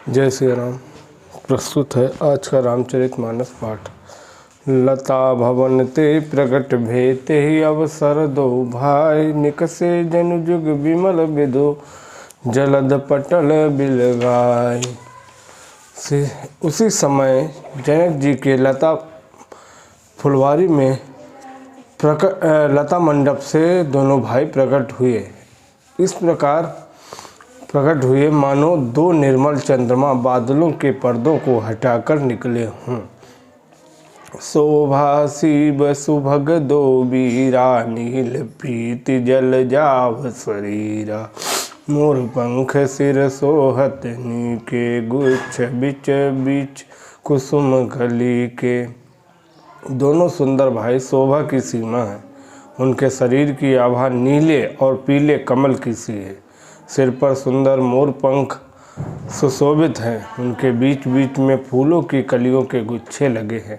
जय श्री राम। प्रस्तुत है आज का रामचरितमानस पाठ। लता भवन ते प्रगट भेते ही अवसर दो भाई, निकसे जनु जुग विमल विदो जलद पटल बिलगाय। से उसी समय जनक जी के लता फुलवारी में लता मंडप से दोनों भाई प्रकट हुए। इस प्रकार प्रकट हुए मानो दो निर्मल चंद्रमा बादलों के पर्दों को हटाकर निकले हों। शोभा शिव सुभग दो बीरा, नील प्रीति जल जाव शरीरा। मोर पंख सिर सोहत नीके, गुच्छ बिच बिच कुसुम कली के। दोनों सुंदर भाई शोभा की सीमा है। उनके शरीर की आभा नीले और पीले कमल की सी है। सिर पर सुंदर मोर पंख सुशोभित हैं। उनके बीच बीच में फूलों की कलियों के गुच्छे लगे हैं।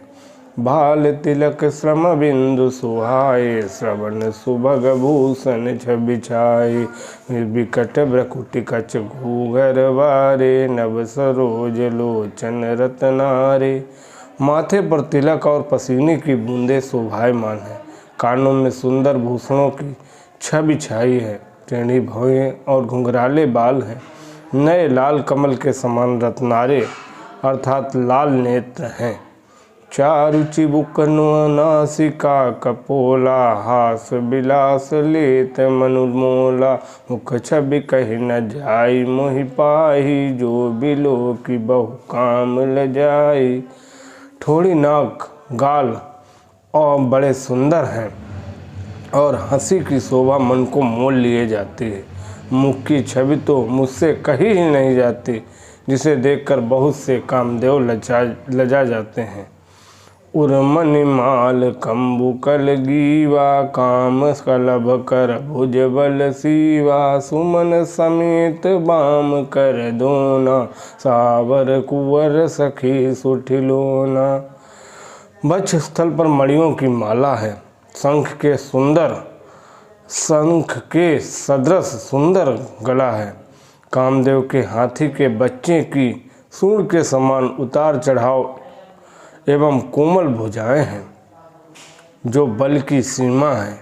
भाल तिलक श्रम बिंदु सुहाए, श्रवण सुभग भूषण छबिछाए। विकट भ्रकुटि कच घूघर वारे, नव सरोज लोचन रतनारे। माथे पर तिलक और पसीने की बूंदें शोभायमान है। कानों में सुंदर भूषणों की छवि छाई है। टेढ़ी भौहें और घुंघराले बाल हैं। नए लाल कमल के समान रत्नारे अर्थात लाल नेत्र हैं। चारु चिबुक नासिका कपोला, हास बिलास लेत मनुमोला। मुख छवि कही न जाई, मोहि पाही जो बिलो की बहु काम ल जाई। थोड़ी नाक गाल और बड़े सुंदर हैं और हंसी की शोभा मन को मोल लिए जाती है। मुख की छवि तो मुझसे कही ही नहीं जाती, जिसे देखकर बहुत से कामदेव लजा जाते हैं। उर्मनि माल कंबु कल गीवा, काम कलभ कर भुज बल सीवा। सुमन समेत बाम कर दोना, सावर कुंवर सखी सुठिलोना। वक्ष स्थल पर मणियों की माला है। शंख के सदृश सुंदर गला है। कामदेव के हाथी के बच्चे की सूंड के समान उतार चढ़ाव एवं कोमल भुजाएं हैं, जो बल की सीमा है।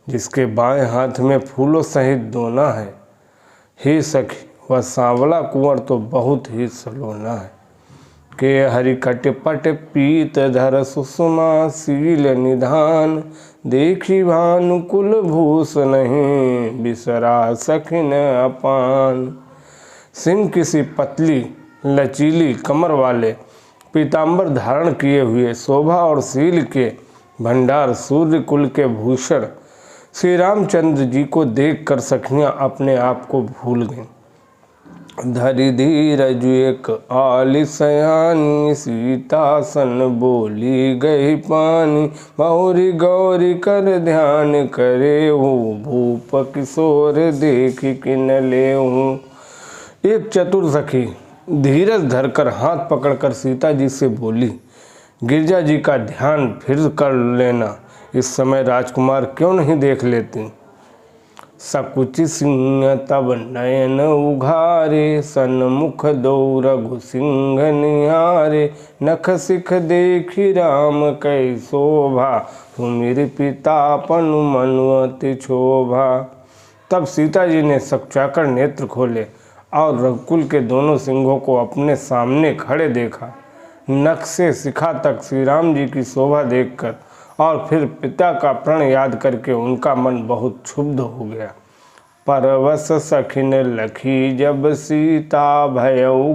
जिसके बाएं हाथ में फूलों सहित दोना है। हे सखी, वह सांवला कुंवर तो बहुत ही सलोना है। के हरि कटपट पीत धर सुषमा, शील निधान देखी भानुकुल भूष नहीं, बिसरा सखिन अपान। सिंह किसी पतली लचीली कमर वाले पीताम्बर धारण किए हुए, शोभा और शील के भंडार, सूर्य कुल के भूषण श्री रामचंद्र जी को देखकर सखियां अपने आप को भूल गईं। धरि धीरज एक आली सयानी, सीता सन बोली गई पानी। बहुरी गौरी कर ध्यान करे हूँ, भूप किशोर देख किन ले हूँ। एक चतुर सखी धीरज धरकर हाथ पकड़कर सीता जी से बोली, गिरजा जी का ध्यान फिर कर लेना। इस समय राजकुमार क्यों नहीं देख लेती। सकुचि सिंह तब नयन उघारे, सन्मुख दो रघु सिंह निहारे। नख सिख देखी राम कै शोभा, सुमिर पिता पनु मनु अति क्षोभा। तब सीता जी ने सकचाकर नेत्र खोले और रघुकुल के दोनों सिंहों को अपने सामने खड़े देखा। नख से शिखा तक श्री राम जी की शोभा देखकर और फिर पिता का प्रण याद करके उनका मन बहुत क्षुब्ध हो गया। परवश सखिन लखी जब सीता, भयउ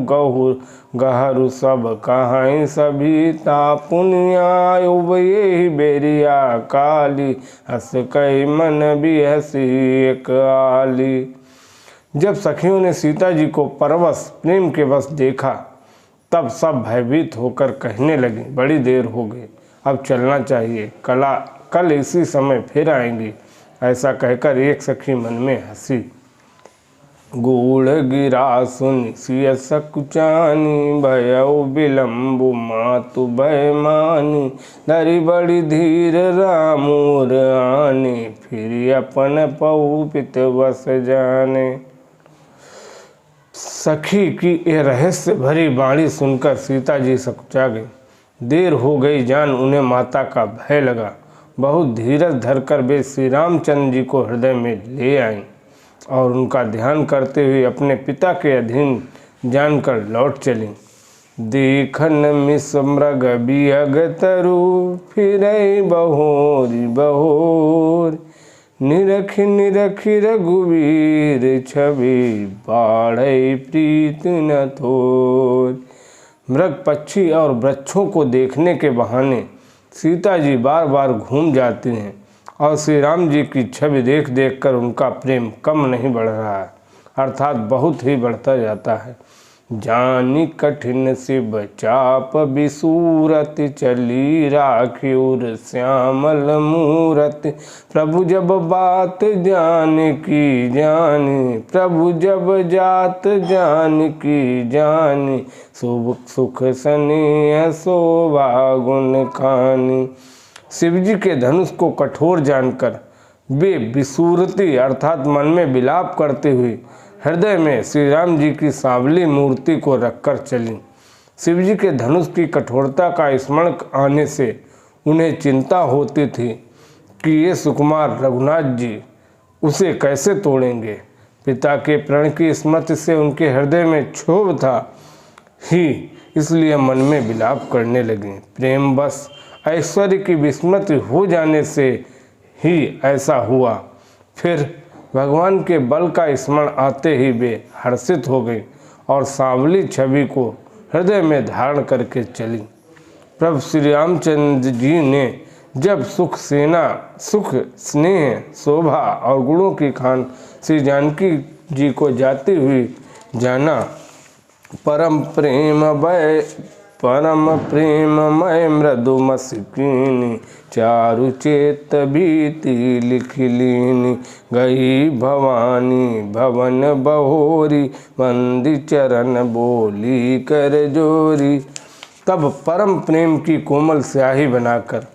गहरु सब कहाई सभीता। पुनियायु यही बेरिया काली, हस कई मन भी हसी एक आली। जब सखियों ने सीता जी को परवश प्रेम के वश देखा, तब सब भयभीत होकर कहने लगी, बड़ी देर हो गई, अब चलना चाहिए। कल इसी समय फिर आएंगी। ऐसा कहकर एक सखी मन में हंसी। गूढ़ गिरा सुनि सिय सकुचानी, भयउ विलम्बु मातु भय मानी। धरि बड़ी धीर रामूर आनी, फिर अपन पहु पित वस जाने। सखी की यह रहस्य भरी बाणी सुनकर सीता जी सकुचा गई। देर हो गई जान उन्हें माता का भय लगा। बहुत धीरज धरकर वे श्री रामचंद्र जी को हृदय में ले आईं और उनका ध्यान करते हुए अपने पिता के अधीन जानकर लौट चलीं। देखन मिस मृग बियग तरु फिरई बहोरी बहोर, निरखि निरखि रघुवीर छवि बाढ़ई प्रीत न थोर। मृग पक्षी और वृक्षों को देखने के बहाने सीता जी बार बार घूम जाती हैं और श्री राम जी की छवि देख देख कर उनका प्रेम कम नहीं बढ़ रहा है, अर्थात बहुत ही बढ़ता जाता है। जानी कठिन शिव चाप बिसूरत, चली राखिउर श्यामल मूरत। प्रभु जब बात जान की जानी, प्रभु जब जात जान की जानी। शुभ सुख स्नेह शोभा गुण खानी। शिवजी के धनुष को कठोर जानकर वे बिसूरती अर्थात मन में विलाप करते हुए हृदय में श्री राम जी की सांवली मूर्ति को रखकर चलीं। शिवजी के धनुष की कठोरता का स्मरण आने से उन्हें चिंता होती थी कि ये सुकुमार रघुनाथ जी उसे कैसे तोड़ेंगे। पिता के प्रण की स्मृति से उनके हृदय में क्षोभ था ही, इसलिए मन में विलाप करने लगे। प्रेम बस ऐश्वर्य की विस्मृति हो जाने से ही ऐसा हुआ। फिर भगवान के बल का स्मरण आते ही वे हर्षित हो गई और सांवली छवि को हृदय में धारण करके चली। प्रभु श्री रामचंद्र जी ने जब सुख स्नेह शोभा और गुणों की खान श्री जानकी जी को जाती हुई जाना, परम प्रेममय मृदु मस्किनी, चारु चेत भीति लिखिलीनी। गई भवानी भवन बहोरी, वंदी चरण बोली कर जोरी। तब परम प्रेम की कोमल स्याही बनाकर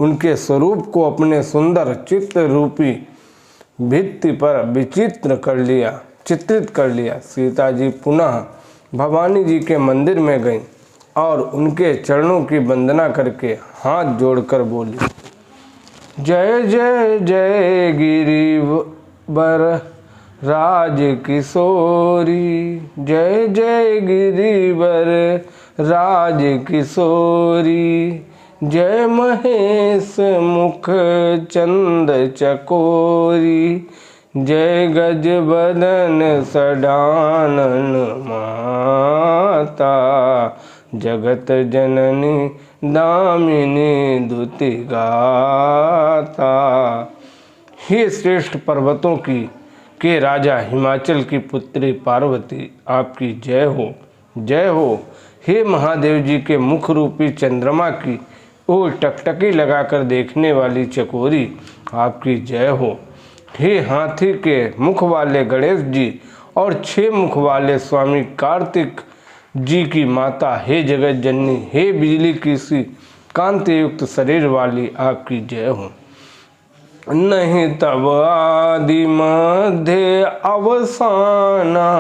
उनके स्वरूप को अपने सुंदर चित्र रूपी भित्ति पर चित्रित कर लिया। सीता जी पुनः भवानी जी के मंदिर में गईं और उनके चरणों की वंदना करके हाथ जोड़कर बोली, जय जय जय गिरिवर राज किशोरी, जय जय गिरिवर राज किशोरी। जय महेश मुख चंद चकोरी, जय गज बदन सडानन माता। जगत जननी दामिनी दुति गाता। हे श्रेष्ठ पर्वतों के राजा हिमाचल की पुत्री पार्वती, आपकी जय हो, जय हो। हे महादेव जी के मुख रूपी चंद्रमा की ओर टकटकी लगाकर देखने वाली चकोरी, आपकी जय हो। हे हाथी के मुख वाले गणेश जी और 6 मुख वाले स्वामी कार्तिक जी की माता, हे जगत जननी, हे बिजली की सी कांति युक्त शरीर वाली, आपकी जय हो। नहीं तब आदि मध्य अवसाना,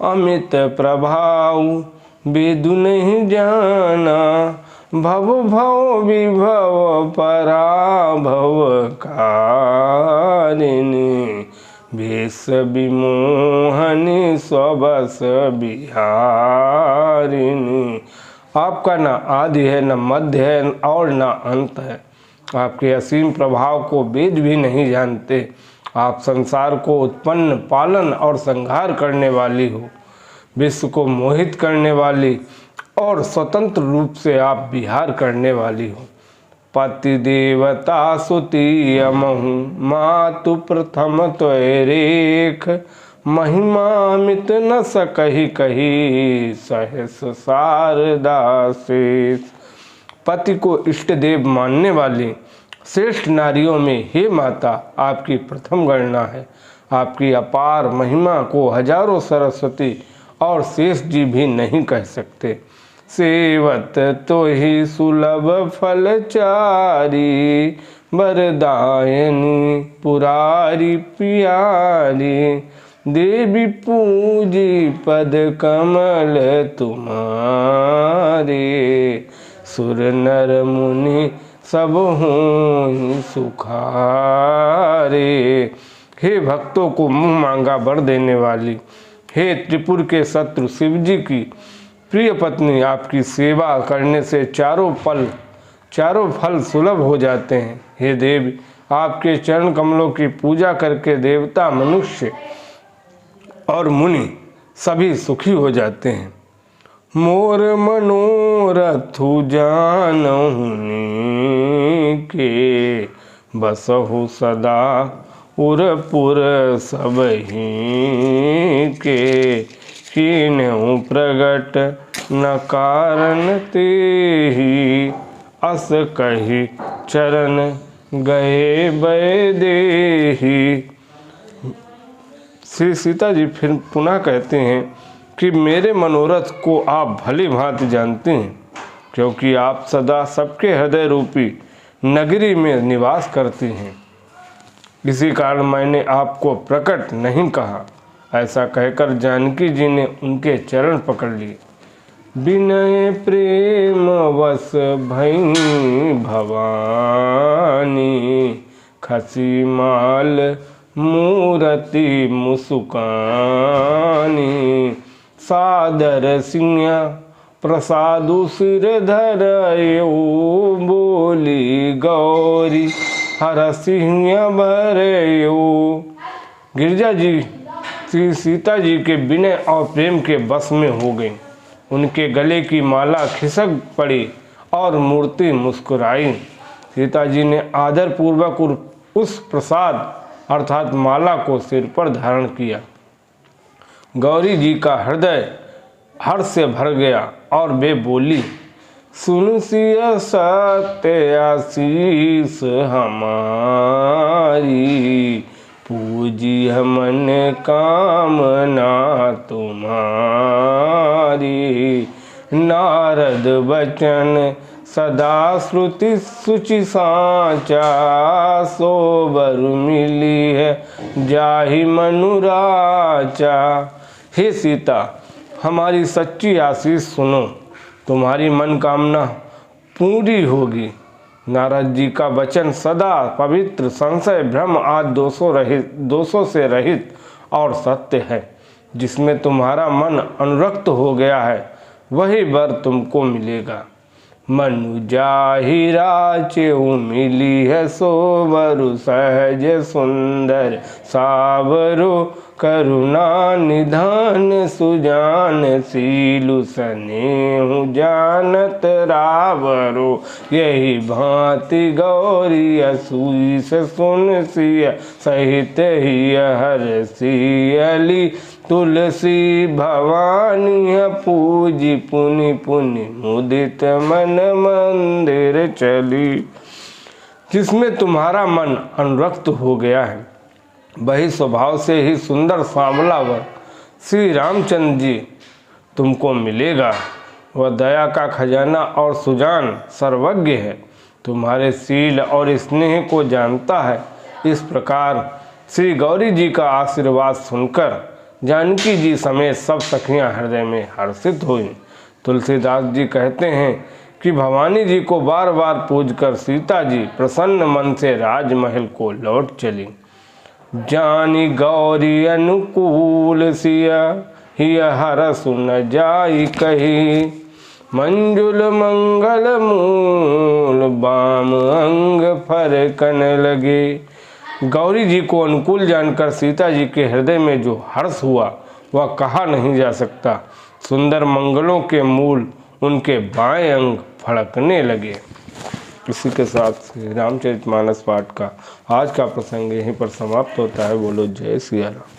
अमित प्रभाव वेदु नहीं जाना। भव भव विभव पराभव कारिणी, भेष विमोहनी स्वबस बिहारिणी। आपका न आदि है, न मध्य है और न अंत है। आपके असीम प्रभाव को वेद भी नहीं जानते। आप संसार को उत्पन्न, पालन और संहार करने वाली हो। विश्व को मोहित करने वाली और स्वतंत्र रूप से आप विहार करने वाली हो। पति देवता सुति अमहु, मातु प्रथम त्वय रेख। महिमामित न सकहि कही, सहस शारदा शेष। पति को इष्ट देव मानने वाली श्रेष्ठ नारियों में हे माता, आपकी प्रथम गणना है। आपकी अपार महिमा को हजारों सरस्वती और शेष जी भी नहीं कह सकते। सेवत तो ही सुलभ फलचारी, वरदायनी पुरारी प्यारी। देवी पूजी पद कमल तुम्हारे, सुर नर मुनि सब हों सुखारे। हे भक्तों को मुँह मांगा वर देने वाली, हे त्रिपुर के शत्रु शिव जी की प्रिय पत्नी, आपकी सेवा करने से चारों फल सुलभ हो जाते हैं। हे देवी, आपके चरण कमलों की पूजा करके देवता, मनुष्य और मुनि सभी सुखी हो जाते हैं। मोर मनोरथु जानहुँ के, बसहु सदा उरपुर सबहि के। कीन्हु प्रगट न कारण तेहि, अस कहि चरण गए वैदेही। श्री सीता जी फिर पुनः कहते हैं कि मेरे मनोरथ को आप भली भांति जानते हैं, क्योंकि आप सदा सबके हृदय रूपी नगरी में निवास करती हैं। इसी कारण मैंने आपको प्रकट नहीं कहा। ऐसा कहकर जानकी जी ने उनके चरण पकड़ लिए। विनय प्रेम वश भई भवानी, खसी माल मूरति मुस्कानी। सादर सिंह प्रसादु सिर धरयो, बोली गौरी हर सिंह भरयो। गिरिजा जी श्री सीता जी के विनय और प्रेम के बस में हो गई। उनके गले की माला खिसक पड़ी और मूर्ति मुस्कुराई। सीता जी ने आदर पूर्वक उस प्रसाद अर्थात माला को सिर पर धारण किया। गौरी जी का हृदय हर्ष से भर गया और वे बोली, सुन सिया सत्य आशीष हमारी, पूजी मन कामना तुम्हारी। नारद वचन सदा श्रुति सुचि साचा, सोबर मिली है जाहि मनुराचा। हे सीता, हमारी सच्ची आशीष सुनो, तुम्हारी मनकामना पूरी होगी। नारद जी का वचन सदा पवित्र, संशय भ्रम आदि दोषों से रहित और सत्य है। जिसमें तुम्हारा मन अनुरक्त हो गया है वही वर तुमको मिलेगा। मनु जाहि राचेउ मिली है सोवरु, सहज सुंदर सावरो करुणा निधान सुजान। सीलु सनेहु जानत रावरो, यही भांति गौरी असूस सुन सिय सहित ही हर सियली। तुलसी भवानी पूजी पुनि पुनि मुदित मन मंदिर चली। जिसमें तुम्हारा मन अनुरक्त हो गया है वही स्वभाव से ही सुंदर सांवला वर श्री रामचंद्र जी तुमको मिलेगा। वह दया का खजाना और सुजान सर्वज्ञ है, तुम्हारे शील और स्नेह को जानता है। इस प्रकार श्री गौरी जी का आशीर्वाद सुनकर जानकी जी समेत सब सखियां हृदय में हर्षित हुई। तुलसीदास जी कहते हैं कि भवानी जी को बार बार पूजकर सीता जी प्रसन्न मन से राजमहल को लौट चली। जानी गौरी अनुकूल सिया, हिय हरस न जाई कही। मंजुल मंगल मूल बाम अंग फरकन लगे। गौरी जी को अनुकूल जानकर सीता जी के हृदय में जो हर्ष हुआ वह कहा नहीं जा सकता। सुंदर मंगलों के मूल उनके बाएं अंग फड़कने लगे। इसी के साथ रामचरितमानस पाठ का आज का प्रसंग यहीं पर समाप्त होता है। बोलो जय सिया राम।